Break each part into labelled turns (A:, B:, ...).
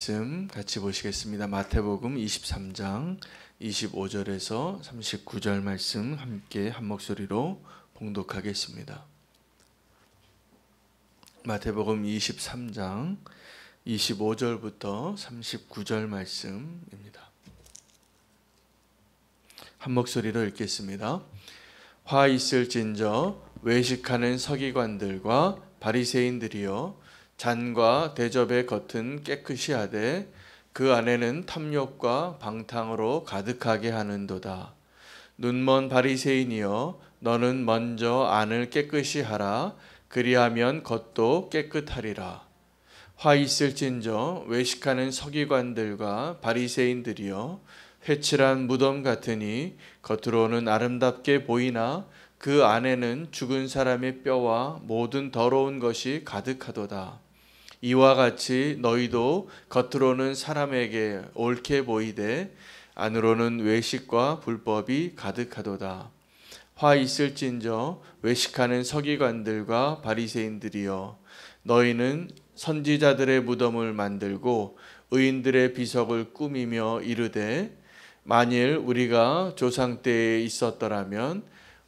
A: 말씀 같이 보시겠습니다. 마태복음 23장 25절에서 39절 말씀 함께 한 목소리로 봉독하겠습니다. 마태복음 23장 25절부터 39절 말씀입니다. 한 목소리로 읽겠습니다. 화 있을진저 외식하는 서기관들과 바리새인들이여, 잔과 대접의 겉은 깨끗이 하되 그 안에는 탐욕과 방탕으로 가득하게 하는도다. 눈먼 바리새인이여, 너는 먼저 안을 깨끗이 하라. 그리하면 겉도 깨끗하리라. 화 있을진저 외식하는 서기관들과 바리새인들이여, 회칠한 무덤 같으니 겉으로는 아름답게 보이나 그 안에는 죽은 사람의 뼈와 모든 더러운 것이 가득하도다. 이와 같이 너희도 겉으로는 사람에게 옳게 보이되 안으로는 외식과 불법이 가득하도다. 화 있을진저 외식하는 서기관들과 바리새인들이여, 너희는 선지자들의 무덤을 만들고 의인들의 비석을 꾸미며 이르되, 만일 우리가 조상 때에 있었더라면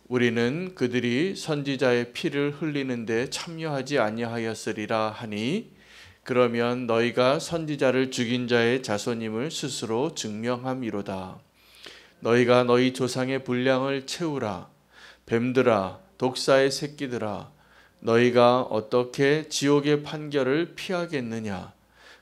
A: 우리는 그들이 선지자의 피를 흘리는 데 참여하지 아니하였으리라 하니, 그러면 너희가 선지자를 죽인 자의 자손임을 스스로 증명함이로다. 너희가 너희 조상의 분량을 채우라. 뱀들아, 독사의 새끼들아, 너희가 어떻게 지옥의 판결을 피하겠느냐.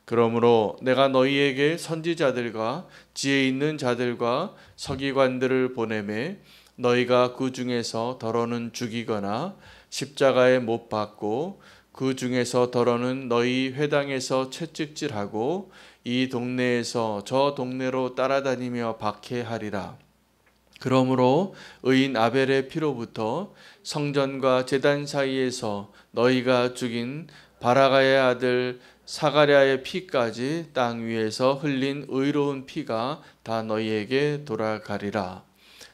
A: 그러므로 내가 너희에게 선지자들과 지혜 있는 자들과 서기관들을 보내매 너희가 그 중에서 더러는 죽이거나 십자가에 못 박고 그 중에서 더러는 너희 회당에서 채찍질하고 이 동네에서 저 동네로 따라다니며 박해하리라. 그러므로 의인 아벨의 피로부터 성전과 제단 사이에서 너희가 죽인 바라가의 아들 사가랴의 피까지 땅 위에서 흘린 의로운 피가 다 너희에게 돌아가리라.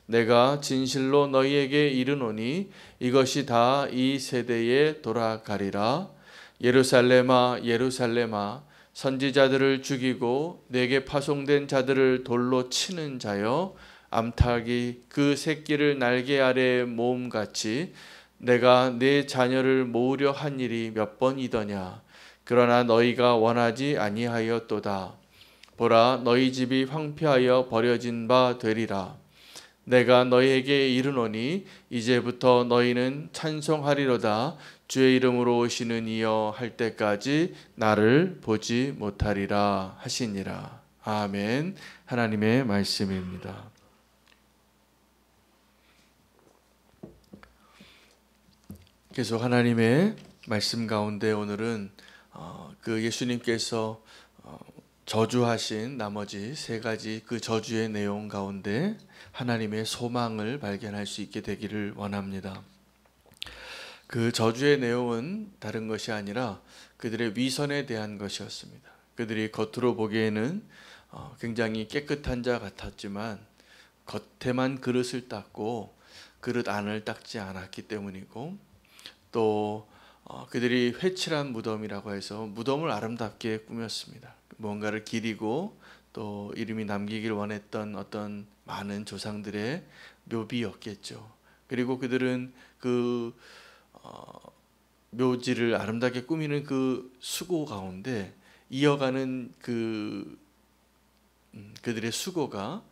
A: 내가 진실로 너희에게 이르노니 이것이 다 이 세대에 돌아가리라. 예루살렘아, 예루살렘아, 선지자들을 죽이고 내게 파송된 자들을 돌로 치는 자여, 암탉이 그 새끼를 날개 아래에 모음같이 내가 내 자녀를 모으려 한 일이 몇 번이더냐. 그러나 너희가 원하지 아니하였도다. 보라, 너희 집이 황폐하여 버려진 바 되리라. 내가 너희에게 이르노니 이제부터 너희는 찬송하리로다. 주의 이름으로 오시는 이여 할 때까지 나를 보지 못하리라 하시니라. 아멘. 하나님의 말씀입니다. 계속 하나님의 말씀 가운데 오늘은 그 예수님께서 저주하신 나머지 세 가지 그 저주의 내용 가운데 하나님의 소망을 발견할 수 있게 되기를 원합니다. 그 저주의 내용은 다른 것이 아니라 그들의 위선에 대한 것이었습니다. 그들이 겉으로 보기에는 굉장히 깨끗한 자 같았지만 겉에만 그릇을 닦고 그릇 안을 닦지 않았기 때문이고, 또 그들이 회칠한 무덤이라고 해서 무덤을 아름답게 꾸몄습니다. 뭔가를 기리고 또 이름이 남기길 원했던 어떤 많은 조상들의 묘비였겠죠. 그리고 그들은 그 묘지를 아름답게 꾸미는 그 수고 가운데 이어가는 그들의 수고가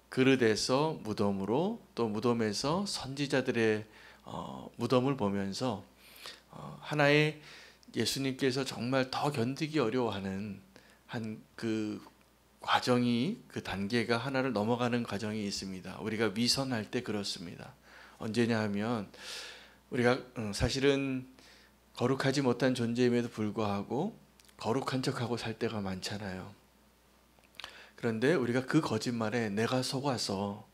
A: 그릇에서 무덤으로, 또 무덤에서 선지자들의 무덤을 보면서 하나의 예수님께서 정말 더 견디기 어려워하는 그 과정이, 그 단계가 하나를 넘어가는 과정이 있습니다. 우리가 위선할 때 그렇습니다. 언제냐 하면 우리가 사실은 거룩하지 못한 존재임에도 불구하고 거룩한 척하고 살 때가 많잖아요. 그런데 우리가 그 거짓말에 내가 속아서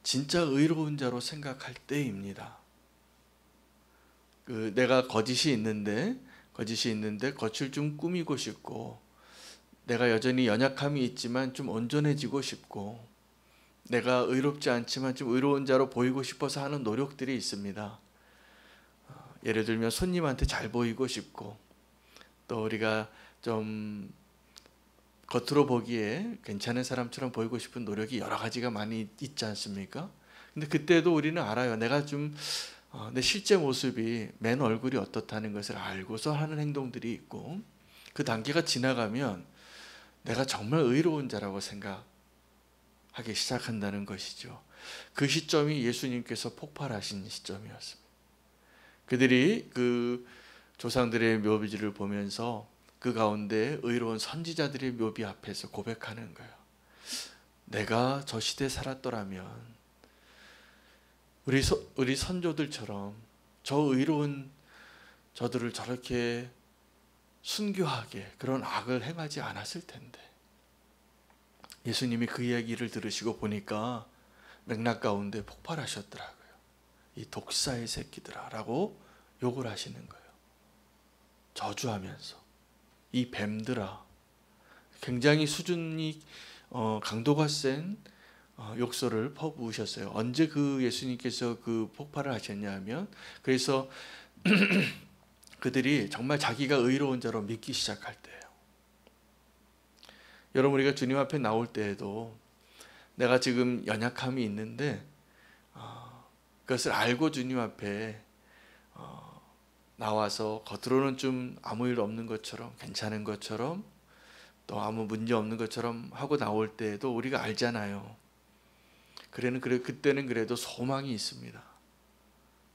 A: 진짜 의로운 자로 생각할 때입니다. 내가 거짓이 있는데 겉을 좀 꾸미고 싶고, 내가 여전히 연약함이 있지만 좀 온전해지고 싶고, 내가 의롭지 않지만 좀 의로운 자로 보이고 싶어서 하는 노력들이 있습니다. 예를 들면 손님한테 잘 보이고 싶고, 또 우리가 좀 겉으로 보기에 괜찮은 사람처럼 보이고 싶은 노력이 여러 가지가 많이 있지 않습니까? 근데 그때도 우리는 알아요. 내가 좀 내 실제 모습이 맨 얼굴이 어떻다는 것을 알고서 하는 행동들이 있고, 그 단계가 지나가면 내가 정말 의로운 자라고 생각하기 시작한다는 것이죠. 그 시점이 예수님께서 폭발하신 시점이었습니다. 그들이 그 조상들의 묘비지를 보면서 그 가운데 의로운 선지자들의 묘비 앞에서 고백하는 거예요. 내가 저 시대에 살았더라면 우리 선조들처럼 저 의로운 저들을 저렇게 순교하게 그런 악을 행하지 않았을 텐데. 예수님이 그 이야기를 들으시고 보니까 맥락 가운데 폭발하셨더라고요. 이 독사의 새끼들아 라고 욕을 하시는 거예요. 저주하면서 이 뱀들아. 굉장히 수준이 강도가 센 욕설을 퍼부으셨어요. 언제 그 예수님께서 그 폭발을 하셨냐 하면, 그래서 그들이 정말 자기가 의로운 자로 믿기 시작할 때예요. 여러분, 우리가 주님 앞에 나올 때에도 내가 지금 연약함이 있는데 그것을 알고 주님 앞에 나와서 겉으로는 좀 아무 일 없는 것처럼, 괜찮은 것처럼, 또 아무 문제 없는 것처럼 하고 나올 때에도 우리가 알잖아요. 그때는 그래도 소망이 있습니다.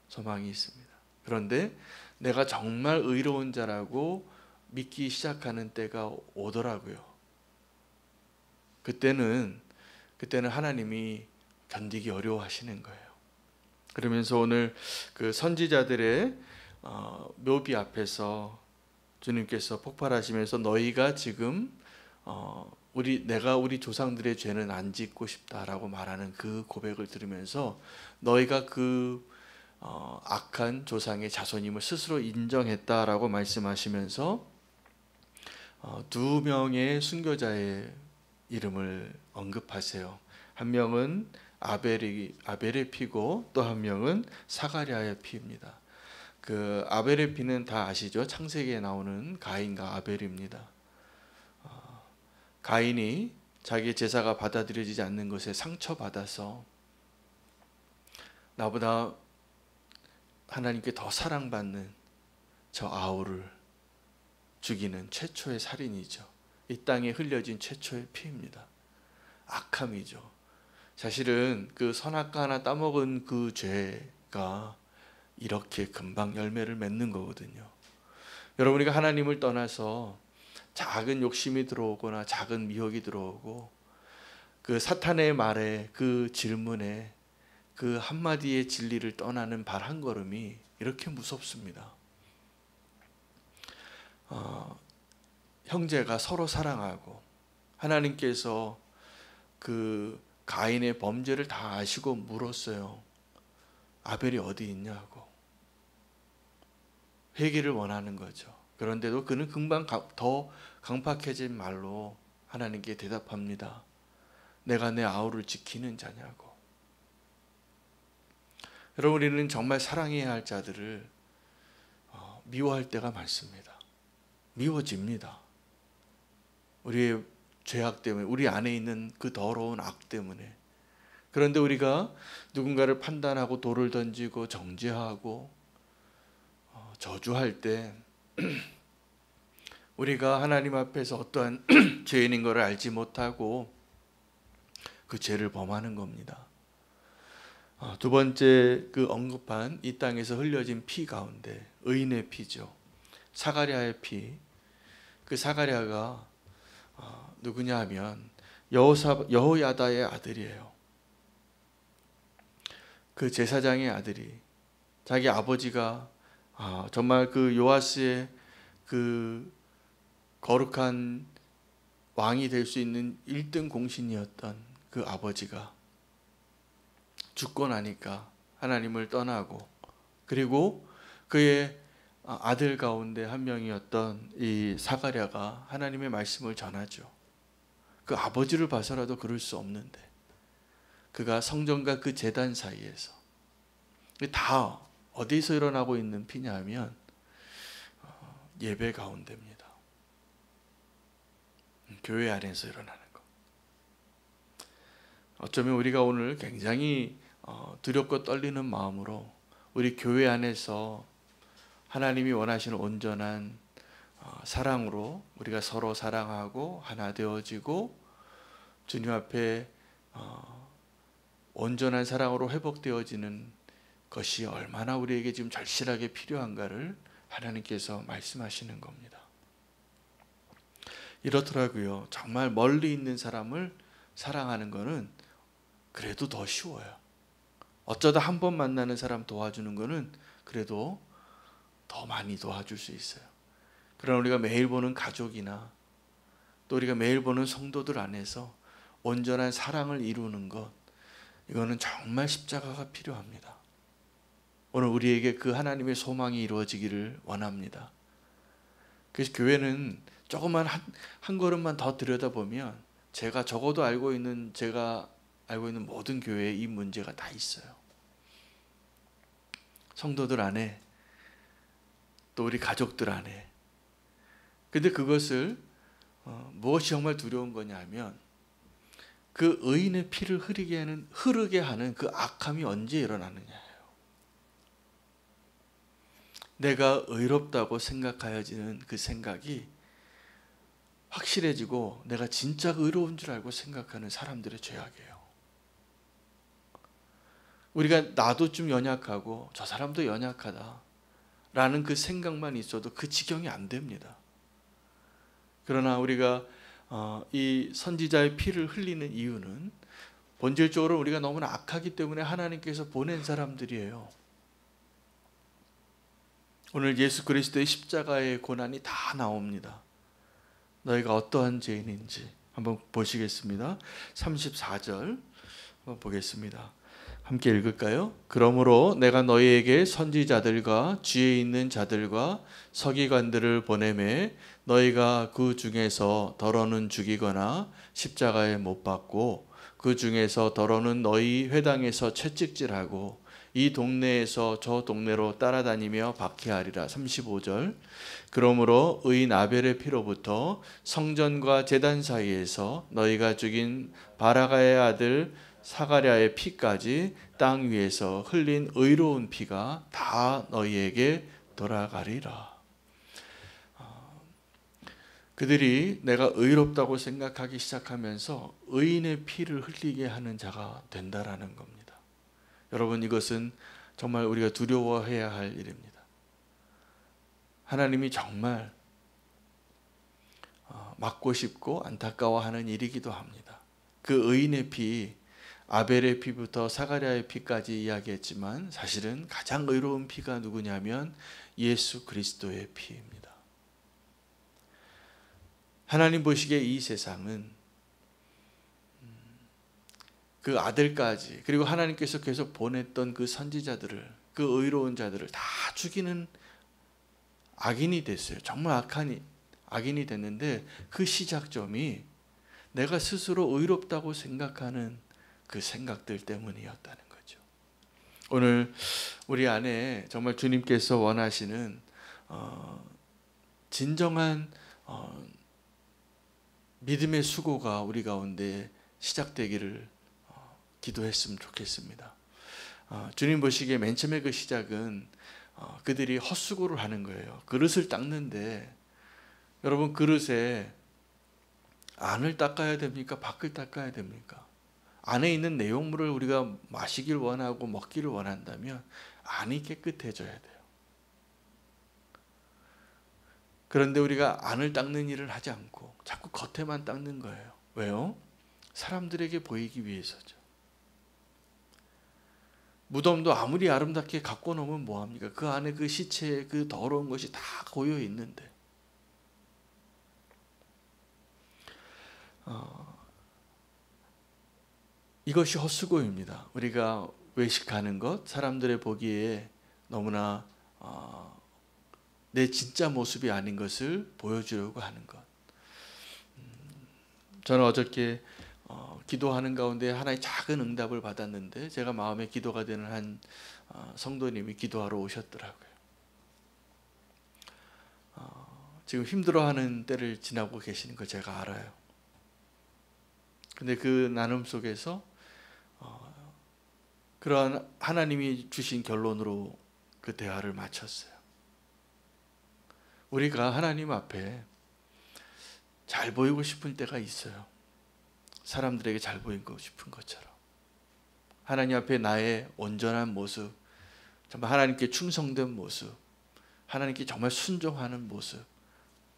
A: 소망이 있습니다. 그런데 내가 정말 의로운 자라고 믿기 시작하는 때가 오더라고요. 그때는 하나님이 견디기 어려워하시는 거예요. 그러면서 오늘 그 선지자들의 묘비 앞에서 주님께서 폭발하시면서 너희가 지금 내가 우리 조상들의 죄는 안 짓고 싶다라고 말하는 그 고백을 들으면서 너희가 그 악한 조상의 자손임을 스스로 인정했다라고 말씀하시면서 두 명의 순교자의 이름을 언급하세요. 한 명은 아벨의 피고 또 한 명은 사가랴의 피입니다. 그 아벨의 피는 다 아시죠? 창세기에 나오는 가인과 아벨입니다. 가인이 자기의 제사가 받아들여지지 않는 것에 상처받아서 나보다 하나님께 더 사랑받는 저 아우를 죽이는 최초의 살인이죠. 이 땅에 흘려진 최초의 피입니다. 악함이죠. 사실은 그 선악과 하나 따먹은 그 죄가 이렇게 금방 열매를 맺는 거거든요. 여러분, 우리가 하나님을 떠나서 작은 욕심이 들어오거나 작은 미혹이 들어오고 그 사탄의 말에, 그 질문에, 그 한마디의 진리를 떠나는 발 한 걸음이 이렇게 무섭습니다. 형제가 서로 사랑하고 하나님께서 그 가인의 범죄를 다 아시고 물었어요. 아벨이 어디 있냐고. 회개를 원하는 거죠. 그런데도 그는 금방 더 강팍해진 말로 하나님께 대답합니다. 내가 내 아우를 지키는 자냐고. 여러분, 우리는 정말 사랑해야 할 자들을 미워할 때가 많습니다. 미워집니다. 우리의 죄악 때문에, 우리 안에 있는 그 더러운 악 때문에. 그런데 우리가 누군가를 판단하고 돌을 던지고 정죄하고 저주할 때 우리가 하나님 앞에서 어떠한 죄인인 것을 알지 못하고 그 죄를 범하는 겁니다. 두 번째 그 언급한 이 땅에서 흘려진 피 가운데 의인의 피죠. 사가랴의 피. 그 사가랴가 누구냐 하면 여호야다의 아들이에요. 그 제사장의 아들이 자기 아버지가 정말 그 요아스의 그 거룩한 왕이 될 수 있는 1등 공신이었던 그 아버지가 죽고 나니까 하나님을 떠나고, 그리고 그의 아들 가운데 한 명이었던 이 사가랴가 하나님의 말씀을 전하죠. 그 아버지를 봐서라도 그럴 수 없는데 그가 성전과 그 제단 사이에서, 다 어디서 일어나고 있는 피냐 하면 예배 가운데입니다. 교회 안에서 일어나는 것. 어쩌면 우리가 오늘 굉장히 두렵고 떨리는 마음으로 우리 교회 안에서 하나님이 원하시는 온전한 사랑으로 우리가 서로 사랑하고 하나 되어지고 주님 앞에 온전한 사랑으로 회복되어지는 것이 얼마나 우리에게 지금 절실하게 필요한가를 하나님께서 말씀하시는 겁니다. 이렇더라고요. 정말 멀리 있는 사람을 사랑하는 것은 그래도 더 쉬워요. 어쩌다 한 번 만나는 사람 도와주는 것은 그래도 더 많이 도와줄 수 있어요. 그러나 우리가 매일 보는 가족이나 또 우리가 매일 보는 성도들 안에서 온전한 사랑을 이루는 것, 이거는 정말 십자가가 필요합니다. 오늘 우리에게 그 하나님의 소망이 이루어지기를 원합니다. 그래서 교회는 조금만 한 걸음만 더 들여다보면 제가 알고 있는 모든 교회에 이 문제가 다 있어요. 성도들 안에 또 우리 가족들 안에. 근데 그것을 무엇이 정말 두려운 거냐 하면 그 의인의 피를 흐르게 하는 그 악함이 언제 일어나느냐예요. 내가 의롭다고 생각하여지는 그 생각이 확실해지고 내가 진짜 의로운 줄 알고 생각하는 사람들의 죄악이에요. 우리가 나도 좀 연약하고 저 사람도 연약하다 라는 그 생각만 있어도 그 지경이 안 됩니다. 그러나 우리가 이 선지자의 피를 흘리는 이유는 본질적으로 우리가 너무나 악하기 때문에 하나님께서 보낸 사람들이에요. 오늘 예수 그리스도의 십자가의 고난이 다 나옵니다. 너희가 어떠한 죄인인지 한번 보시겠습니다. 34절 한번 보겠습니다. 함께 읽을까요? 그러므로 내가 너희에게 선지자들과 지혜 있는 자들과 서기관들을 보내매 너희가 그 중에서 더러는 죽이거나 십자가에 못 박고 그 중에서 더러는 너희 회당에서 채찍질하고 이 동네에서 저 동네로 따라다니며 박해하리라. 35절 그러므로 의인 아벨의 피로부터 성전과 제단 사이에서 너희가 죽인 바라가의 아들 사가랴의 피까지 땅 위에서 흘린 의로운 피가 다 너희에게 돌아가리라. 그들이 내가 의롭다고 생각하기 시작하면서 의인의 피를 흘리게 하는 자가 된다라는 겁니다. 여러분, 이것은 정말 우리가 두려워해야 할 일입니다. 하나님이 정말 막고 싶고 안타까워하는 일이기도 합니다. 그 의인의 피, 아벨의 피부터 사가랴의 피까지 이야기했지만 사실은 가장 의로운 피가 누구냐면 예수 그리스도의 피입니다. 하나님 보시기에 이 세상은 그 아들까지 그리고 하나님께서 계속 보냈던 그 선지자들을, 그 의로운 자들을 다 죽이는 악인이 됐어요. 정말 악한 악인이 됐는데 그 시작점이 내가 스스로 의롭다고 생각하는 그 생각들 때문이었다는 거죠. 오늘 우리 안에 정말 주님께서 원하시는 진정한 믿음의 수고가 우리 가운데 시작되기를 기도했으면 좋겠습니다. 주님 보시기에 맨 처음에 그 시작은 그들이 헛수고를 하는 거예요. 그릇을 닦는데 여러분, 그릇에 안을 닦아야 됩니까? 밖을 닦아야 됩니까? 안에 있는 내용물을 우리가 마시길 원하고 먹기를 원한다면 안이 깨끗해져야 돼요. 그런데 우리가 안을 닦는 일을 하지 않고 자꾸 겉에만 닦는 거예요. 왜요? 사람들에게 보이기 위해서죠. 무덤도 아무리 아름답게 갖고 놓으면 뭐합니까? 그 안에 그 시체에 그 더러운 것이 다 고여 있는데. 이것이 헛수고입니다. 우리가 외식하는 것, 사람들의 보기에 너무나 내 진짜 모습이 아닌 것을 보여주려고 하는 것. 저는 어저께 기도하는 가운데 하나의 작은 응답을 받았는데 제가 마음에 기도가 되는 한 성도님이 기도하러 오셨더라고요. 지금 힘들어하는 때를 지나고 계시는 거 제가 알아요. 근데 그 나눔 속에서 그러한 하나님이 주신 결론으로 그 대화를 마쳤어요. 우리가 하나님 앞에 잘 보이고 싶을 때가 있어요. 사람들에게 잘 보이고 싶은 것처럼. 하나님 앞에 나의 온전한 모습, 정말 하나님께 충성된 모습, 하나님께 정말 순종하는 모습,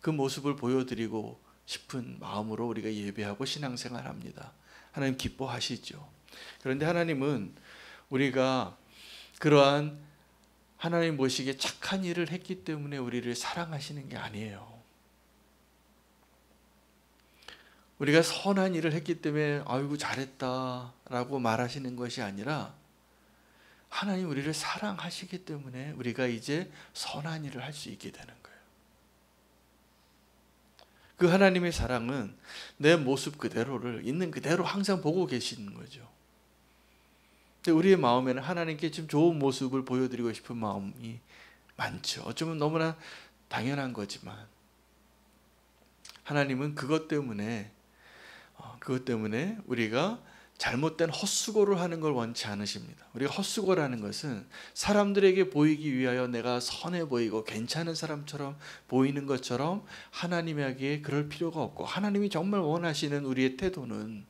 A: 그 모습을 보여드리고 싶은 마음으로 우리가 예배하고 신앙생활합니다. 하나님 기뻐하시죠. 그런데 하나님은 우리가 그러한 하나님 보시기에 착한 일을 했기 때문에 우리를 사랑하시는 게 아니에요. 우리가 선한 일을 했기 때문에 아이고 잘했다라고 말하시는 것이 아니라 하나님 우리를 사랑하시기 때문에 우리가 이제 선한 일을 할 수 있게 되는 거예요. 그 하나님의 사랑은 내 모습 그대로를 있는 그대로 항상 보고 계시는 거죠. 근데 우리의 마음에는 하나님께 좀 좋은 모습을 보여드리고 싶은 마음이 많죠. 어쩌면 너무나 당연한 거지만 하나님은 그것 때문에 우리가 잘못된 헛수고를 하는 걸 원치 않으십니다. 우리가 헛수고라는 것은 사람들에게 보이기 위하여 내가 선해 보이고 괜찮은 사람처럼 보이는 것처럼 하나님에게 그럴 필요가 없고, 하나님이 정말 원하시는 우리의 태도는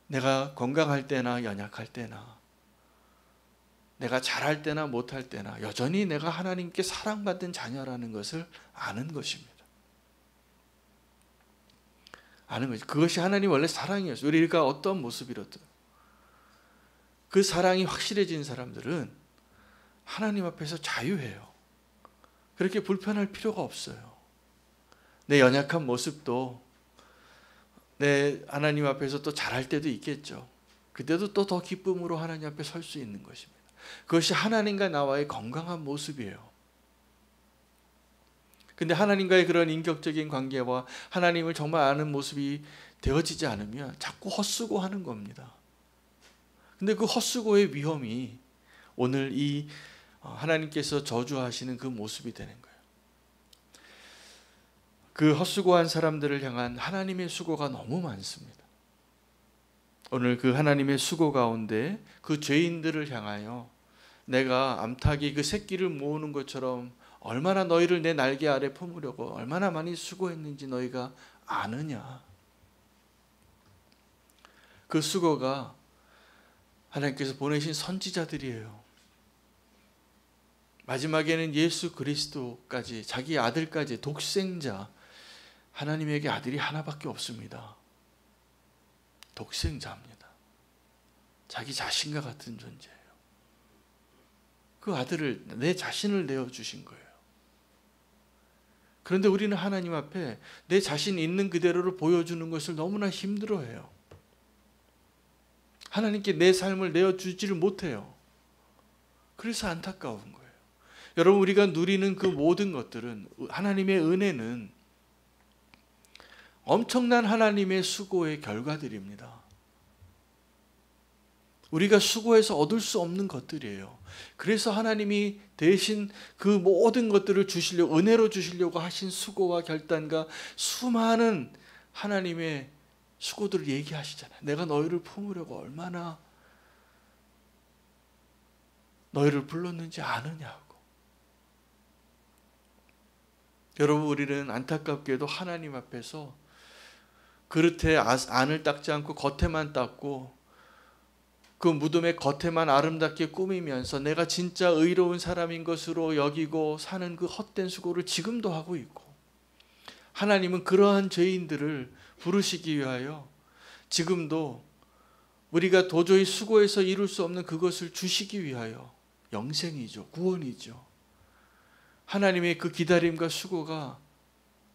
A: 내가 건강할 때나 연약할 때나 내가 잘할 때나 못할 때나 여전히 내가 하나님께 사랑받은 자녀라는 것을 아는 것입니다. 아는 거죠. 그것이 하나님 원래 사랑이었어요. 우리가 어떤 모습이라도 그 사랑이 확실해진 사람들은 하나님 앞에서 자유해요. 그렇게 불편할 필요가 없어요. 내 연약한 모습도 내 하나님 앞에서 또 잘할 때도 있겠죠. 그때도 또 더 기쁨으로 하나님 앞에 설 수 있는 것입니다. 그것이 하나님과 나와의 건강한 모습이에요. 근데 하나님과의 그런 인격적인 관계와 하나님을 정말 아는 모습이 되어지지 않으면 자꾸 헛수고하는 겁니다. 근데 그 헛수고의 위험이 오늘 이 하나님께서 저주하시는 그 모습이 되는 거예요. 그 헛수고한 사람들을 향한 하나님의 수고가 너무 많습니다. 오늘 그 하나님의 수고 가운데 그 죄인들을 향하여 내가 암탉이 그 새끼를 모으는 것처럼 얼마나 너희를 내 날개 아래 품으려고 얼마나 많이 수고했는지 너희가 아느냐. 그 수고가 하나님께서 보내신 선지자들이에요. 마지막에는 예수 그리스도까지, 자기 아들까지, 독생자, 하나님에게 아들이 하나밖에 없습니다. 독생자입니다. 자기 자신과 같은 존재예요. 그 아들을, 내 자신을 내어주신 거예요. 그런데 우리는 하나님 앞에 내 자신 있는 그대로를 보여주는 것을 너무나 힘들어해요. 하나님께 내 삶을 내어주지를 못해요. 그래서 안타까운 거예요. 여러분, 우리가 누리는 그 모든 것들은, 하나님의 은혜는 엄청난 하나님의 수고의 결과들입니다. 우리가 수고해서 얻을 수 없는 것들이에요. 그래서 하나님이 대신 그 모든 것들을 주시려고, 은혜로 주시려고 하신 수고와 결단과 수많은 하나님의 수고들을 얘기하시잖아요. 내가 너희를 품으려고 얼마나 너희를 불렀는지 아느냐고. 여러분, 우리는 안타깝게도 하나님 앞에서 그릇에 안을 닦지 않고 겉에만 닦고 그 무덤의 겉에만 아름답게 꾸미면서 내가 진짜 의로운 사람인 것으로 여기고 사는 그 헛된 수고를 지금도 하고 있고, 하나님은 그러한 죄인들을 부르시기 위하여 지금도 우리가 도저히 수고해서 이룰 수 없는 그것을 주시기 위하여 영생이죠, 구원이죠. 하나님의 그 기다림과 수고가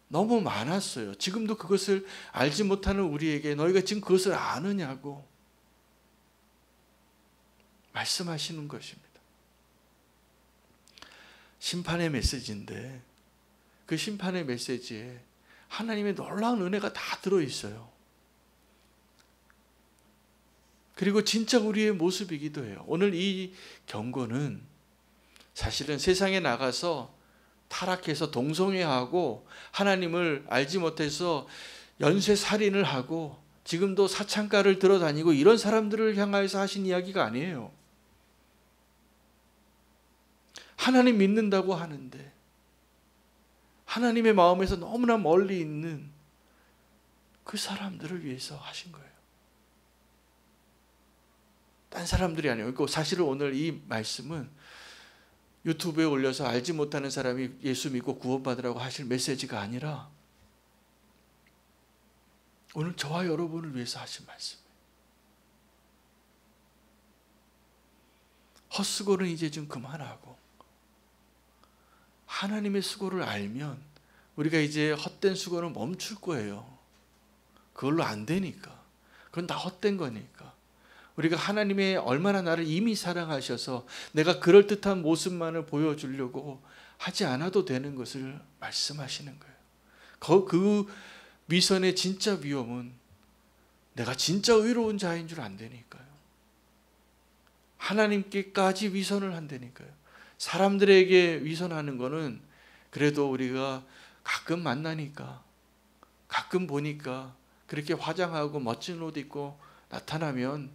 A: 너무 많았어요. 지금도 그것을 알지 못하는 우리에게 너희가 지금 그것을 아느냐고 말씀하시는 것입니다. 심판의 메시지인데 그 심판의 메시지에 하나님의 놀라운 은혜가 다 들어있어요. 그리고 진짜 우리의 모습이기도 해요. 오늘 이 경고는 사실은 세상에 나가서 타락해서 동성애하고 하나님을 알지 못해서 연쇄살인을 하고 지금도 사창가를 들어다니고 이런 사람들을 향하여서 하신 이야기가 아니에요. 하나님 믿는다고 하는데 하나님의 마음에서 너무나 멀리 있는 그 사람들을 위해서 하신 거예요. 딴 사람들이 아니에요. 사실은 오늘 이 말씀은 유튜브에 올려서 알지 못하는 사람이 예수 믿고 구원받으라고 하실 메시지가 아니라 오늘 저와 여러분을 위해서 하신 말씀이에요. 헛수고는 이제 좀 그만하고 하나님의 수고를 알면 우리가 이제 헛된 수고는 멈출 거예요. 그걸로 안 되니까. 그건 다 헛된 거니까. 우리가 하나님의 얼마나 나를 이미 사랑하셔서 내가 그럴듯한 모습만을 보여주려고 하지 않아도 되는 것을 말씀하시는 거예요. 그 위선의 진짜 위험은 내가 진짜 의로운 자인 줄 안다니까요. 하나님께까지 위선을 한다니까요. 사람들에게 위선하는 거는 그래도 우리가 가끔 만나니까, 가끔 보니까 그렇게 화장하고 멋진 옷 입고 나타나면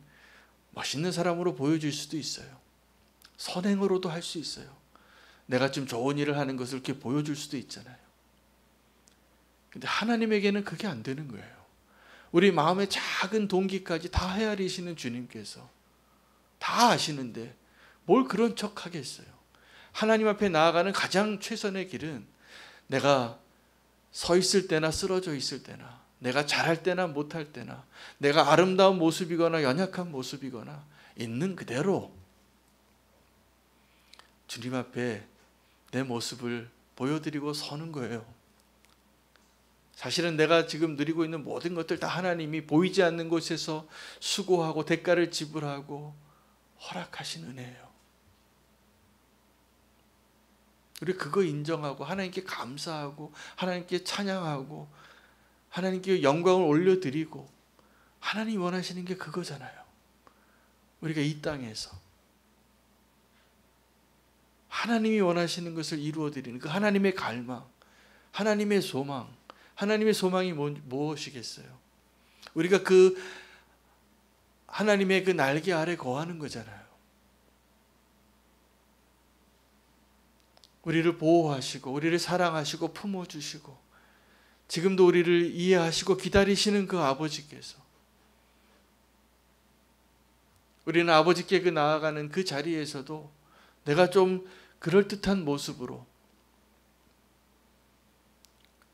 A: 멋있는 사람으로 보여줄 수도 있어요. 선행으로도 할 수 있어요. 내가 좀 좋은 일을 하는 것을 이렇게 보여줄 수도 있잖아요. 근데 하나님에게는 그게 안 되는 거예요. 우리 마음의 작은 동기까지 다 헤아리시는 주님께서 다 아시는데 뭘 그런 척 하겠어요. 하나님 앞에 나아가는 가장 최선의 길은 내가 서 있을 때나 쓰러져 있을 때나 내가 잘할 때나 못할 때나 내가 아름다운 모습이거나 연약한 모습이거나 있는 그대로 주님 앞에 내 모습을 보여드리고 서는 거예요. 사실은 내가 지금 누리고 있는 모든 것들 다 하나님이 보이지 않는 곳에서 수고하고 대가를 지불하고 허락하신 은혜예요. 우리 그거 인정하고 하나님께 감사하고 하나님께 찬양하고 하나님께 영광을 올려드리고 하나님이 원하시는 게 그거잖아요. 우리가 이 땅에서 하나님이 원하시는 것을 이루어드리는 그 하나님의 갈망, 하나님의 소망, 하나님의 소망이 무엇이겠어요? 우리가 그 하나님의 그 날개 아래 거하는 거잖아요. 우리를 보호하시고 우리를 사랑하시고 품어주시고 지금도 우리를 이해하시고 기다리시는 그 아버지께서 우리는 아버지께 그 나아가는 그 자리에서도 내가 좀 그럴듯한 모습으로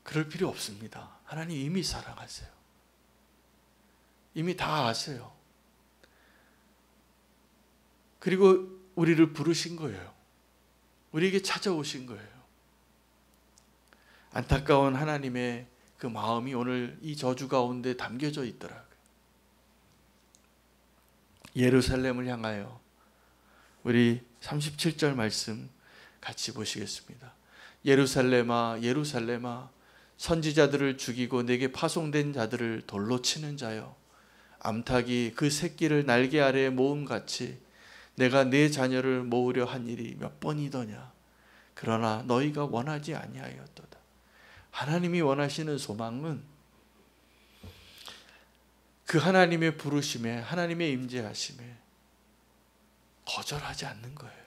A: 그럴 필요 없습니다. 하나님 이미 사랑하세요. 이미 다 아세요. 그리고 우리를 부르신 거예요. 우리에게 찾아오신 거예요. 안타까운 하나님의 그 마음이 오늘 이 저주 가운데 담겨져 있더라고요. 예루살렘을 향하여 우리 37절 말씀 같이 보시겠습니다. 예루살렘아 예루살렘아 선지자들을 죽이고 내게 파송된 자들을 돌로 치는 자여 암탉이 그 새끼를 날개 아래에 모음같이 내가 내 자녀를 모으려 한 일이 몇 번이더냐. 그러나 너희가 원하지 아니하였도다. 하나님이 원하시는 소망은 그 하나님의 부르심에 하나님의 임재하심에 거절하지 않는 거예요.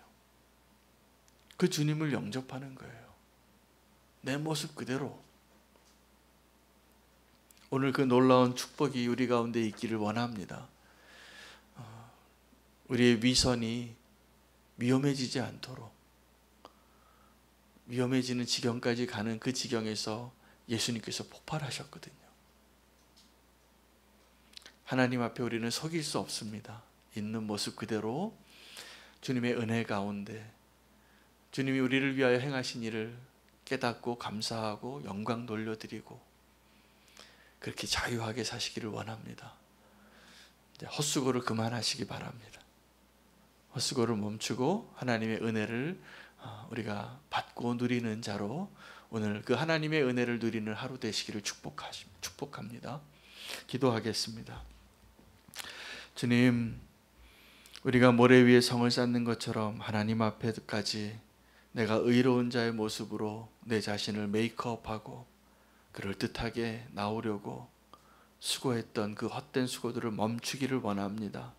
A: 그 주님을 영접하는 거예요. 내 모습 그대로. 오늘 그 놀라운 축복이 우리 가운데 있기를 원합니다. 우리의 위선이 위험해지지 않도록 위험해지는 지경까지 가는 그 지경에서 예수님께서 폭발하셨거든요. 하나님 앞에 우리는 속일 수 없습니다. 있는 모습 그대로 주님의 은혜 가운데 주님이 우리를 위하여 행하신 일을 깨닫고 감사하고 영광 돌려드리고 그렇게 자유하게 사시기를 원합니다. 헛수고를 그만하시기 바랍니다. 헛수고를 멈추고 하나님의 은혜를 우리가 받고 누리는 자로 오늘 그 하나님의 은혜를 누리는 하루 되시기를 축복합니다. 기도하겠습니다. 주님, 우리가 모래 위에 성을 쌓는 것처럼 하나님 앞에까지 내가 의로운 자의 모습으로 내 자신을 메이크업하고 그럴듯하게 나오려고 수고했던 그 헛된 수고들을 멈추기를 원합니다.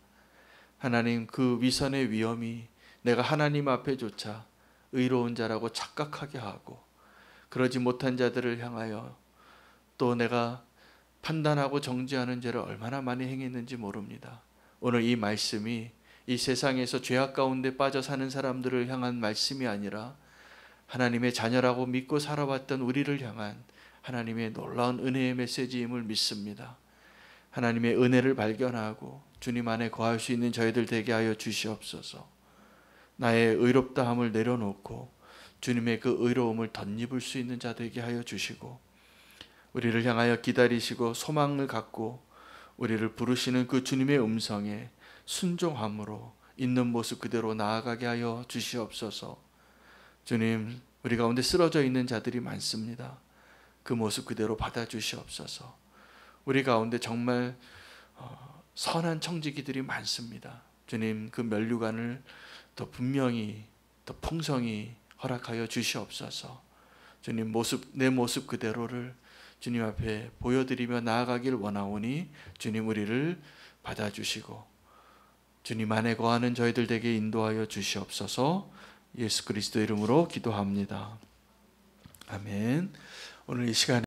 A: 하나님, 그 위선의 위험이 내가 하나님 앞에조차 의로운 자라고 착각하게 하고 그러지 못한 자들을 향하여 또 내가 판단하고 정죄하는 죄를 얼마나 많이 행했는지 모릅니다. 오늘 이 말씀이 이 세상에서 죄악 가운데 빠져 사는 사람들을 향한 말씀이 아니라 하나님의 자녀라고 믿고 살아왔던 우리를 향한 하나님의 놀라운 은혜의 메시지임을 믿습니다. 하나님의 은혜를 발견하고 주님 안에 거할 수 있는 저희들 되게 하여 주시옵소서. 나의 의롭다함을 내려놓고 주님의 그 의로움을 덧입을 수 있는 자 되게 하여 주시고, 우리를 향하여 기다리시고 소망을 갖고 우리를 부르시는 그 주님의 음성에 순종함으로 있는 모습 그대로 나아가게 하여 주시옵소서. 주님, 우리 가운데 쓰러져 있는 자들이 많습니다. 그 모습 그대로 받아주시옵소서. 우리 가운데 정말 선한 청지기들이 많습니다. 주님, 그 면류관을 더 분명히 더 풍성히 허락하여 주시옵소서. 주님, 내 모습 그대로를 주님 앞에 보여드리며 나아가길 원하오니 주님, 우리를 받아주시고 주님 안에 거하는 저희들 되게 인도하여 주시옵소서. 예수 그리스도 이름으로 기도합니다. 아멘. 오늘 이 시간에